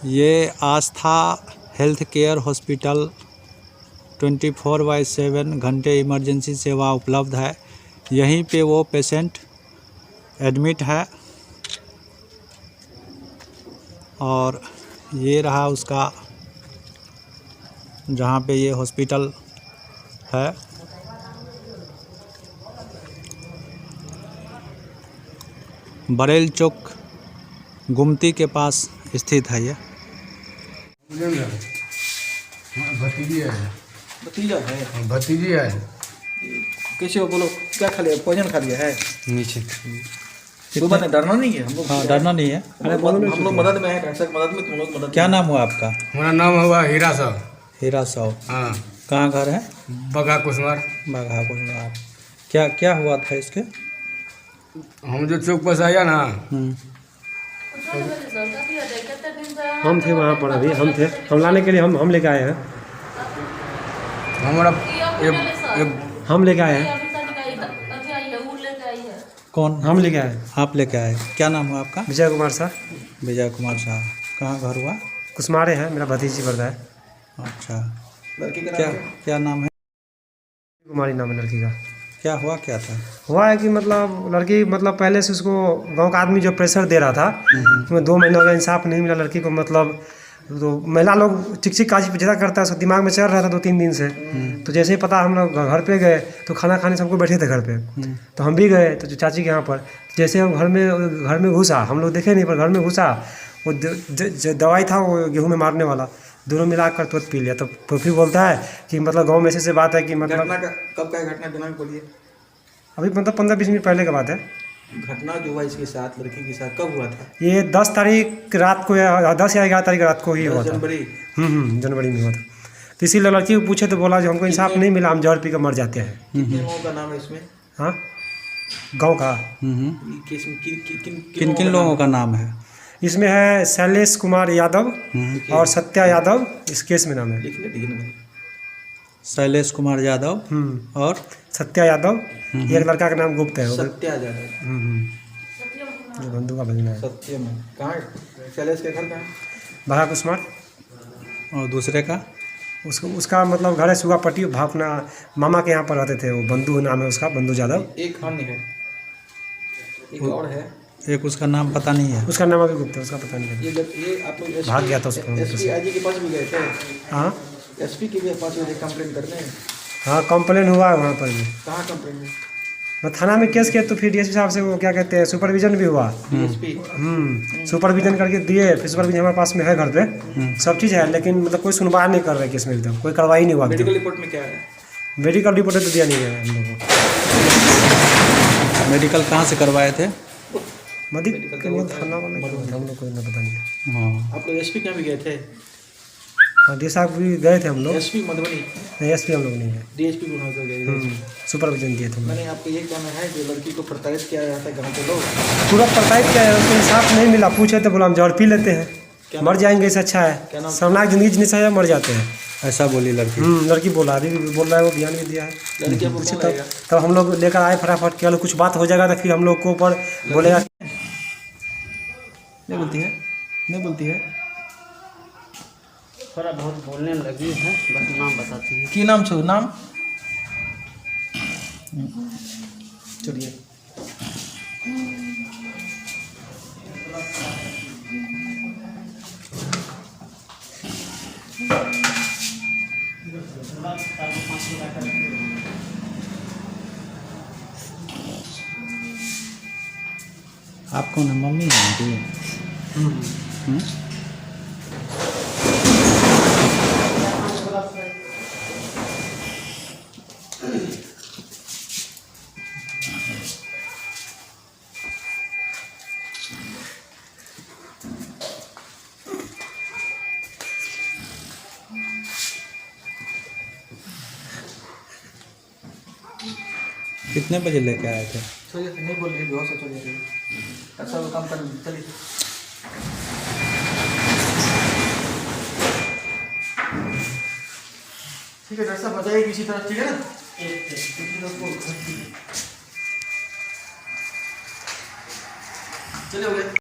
ये आस्था health care hospital 24/7 घंटे emergency सेवा उपलब्ध है। यहीं पे वो पेशेंट एडमिट है और ये रहा उसका जहाँ पे ये हॉस्पिटल है। बरेल चौक गुमती के पास स्थित है ये। भतीजी है। भतीजा है। भतीजी है। कैसे हो, बोलो क्या खा लिया? पॉइजन खा लिया है नीचे सुबह ने डरना नहीं है हम लोग। हाँ, डरना नहीं है। हम लोग मदद में है, डॉक्टर मदद में, तुम लोग मदद क्या नाम हुआ आपका? हमारा नाम हुआ हीरा साहब। हीरा साहब। हाँ, कहाँ घर है? बगा कुसमार। बाघा कुसमार। क्या क्या हुआ था इसके? हम जो चौक पर से आया ना, हम थे वहाँ पर, अभी हम थे, हम लाने के लिए हम लेके आए हैं। हमारा हम लेके आए हैं। कौन? हम लेके आए। आप लेके आए? क्या नाम हुआ आपका? विजय कुमार साहब। विजय कुमार साहब। कहाँ घर हुआ? कुसमारे है, मेरा भतीजी पड़ता है। अच्छा, लड़की का क्या नाम है? क्या नाम है? कुमारी नाम है लड़की का। क्या हुआ क्या था? हुआ है कि मतलब लड़की, मतलब पहले से उसको गांव का आदमी जो प्रेशर दे रहा था, उसमें 2 महीने हो गए, इंसाफ नहीं मिला लड़की को। मतलब तो महिला लोग चिक चिक काजी ज़्यादा करता है, उसको दिमाग में चल रहा था 2-3 दिन से। तो जैसे ही पता, हम लोग घर पे गए तो खाना खाने सबको बैठे थे घर पे। तो हम भी गए तो चाची के यहाँ पर, जैसे हम घर में घुसा, हम लोग देखे नहीं पर घर में घुसा, वो दवाई था वो गेहूँ में मारने वाला, दोनों मिलाकर तुरंत पी लिया। तो फिर बोलता है कि मतलब गाँव में ऐसे बात है कि मतलब घटना का कब का घटना दिनांक बोलिए? अभी मतलब 15-20 मिनट पहले की बात है। घटना जो हुआ इसके साथ, लड़की के साथ, कब हुआ था? ये 10 तारीख रात को या 10 या 11 तारीख रात को ही हुआ था। जनवरी। जनवरी में हुआ था। तो इसीलिए लड़की को पूछे तो बोला जो हमको इंसाफ नहीं मिला, हम जहर पी कर मर जाते हैं। कितने लोगों का नाम है इसमें? हाँ, गांव का। किस किन किन लोगों का नाम है? इसमें है शैलेश कुमार यादव और सत्या यादव, इस केस में नाम है। लिखने शैलेश कुमार यादव और सत्या यादव। एक लड़का का नाम गुप्त है, वो सत्या जादव। जो बंधु का भगना है। सत्य में कहाँ? शैलेश के घर कहाँ? बगा कुसमार। और दूसरे का? उसका मतलब घर है सुगापट्टी, अपना मामा के यहाँ पर रहते थे। वो बंधु नाम है उसका, बंधु यादव। एक अन्य है, एक और है। एक उसका नाम पता नहीं है। उसका नाम अभी गुप्त है, उसका पता नहीं है। ये आप लोग भाग गया था उसको। एसपी आईजी के पास भी गए थे? हाँ, एसपी के भी पास भी कंप्लेन करने? हाँ, कंप्लेन हुआ है वहाँ पर भी। कहाँ कंप्लेन है? मैं थाना में केस किया तो फिर डीएसपी साहब से वो क्या कहते हैं, सुपरविजन भी हुआ। डीएसपी सुपरविजन करके दिए, फिर सुपरविजन हमारे पास में है घर पे, सब चीज़ है, लेकिन मतलब कोई सुनवाई नहीं कर रहे केस में, एकदम कोई कार्रवाई नहीं हुआ। मेडिकल रिपोर्ट में क्या है? मेडिकल रिपोर्ट तो दिया नहीं गया हम लोगों मेडिकल कहाँ से करवाए थे? को। थाना वाले हम लोग को इतना पता नहीं है। हाँ, आप लोग एसपी के यहाँ भी गए थे? हाँ, डी साहब भी गए थे हम लोग। एसपी मधुबनी? नहीं, एसपी हम लोग नहीं है। डीएसपी को वहाँ गए? सुपरविजन दिए थे। मैंने आपको ये कहना है जो लड़की को प्रताड़ित किया जाता है गाँव के लोग, पूरा प्रताड़ित किया है, उसको इंसाफ नहीं मिला। पूछे तो बोला हम जहर पी लेते हैं, मर जाएंगे, इससे अच्छा है शर्मनाक जिंदगी जीने से मर जाते हैं। ऐसा बोली लड़की? लड़की बोला, अभी भी बोल रहा है, वो बयान भी दिया है। लड़की आपको पूछे कौन लगेगा? तब हम लोग लेकर आए फटाफट, क्या कुछ बात हो जाएगा तो फिर हम लोग को ऊपर बोलेगा। नहीं बोलती है, नहीं बोलती है। थोड़ा बहुत बोलने लगी है, बस नाम बताती है। की नाम छो? नाम चलिए। आप कौन है? मम्मी है? कितने बजे लेके आए थे? चलिए, नहीं बोल रही, बहुत से चलिए, अच्छा वो काम कर, चलिए। ठीक है डॉक्टर साहब, बताइए किसी तरह, ठीक है ना? चलिए हो गया।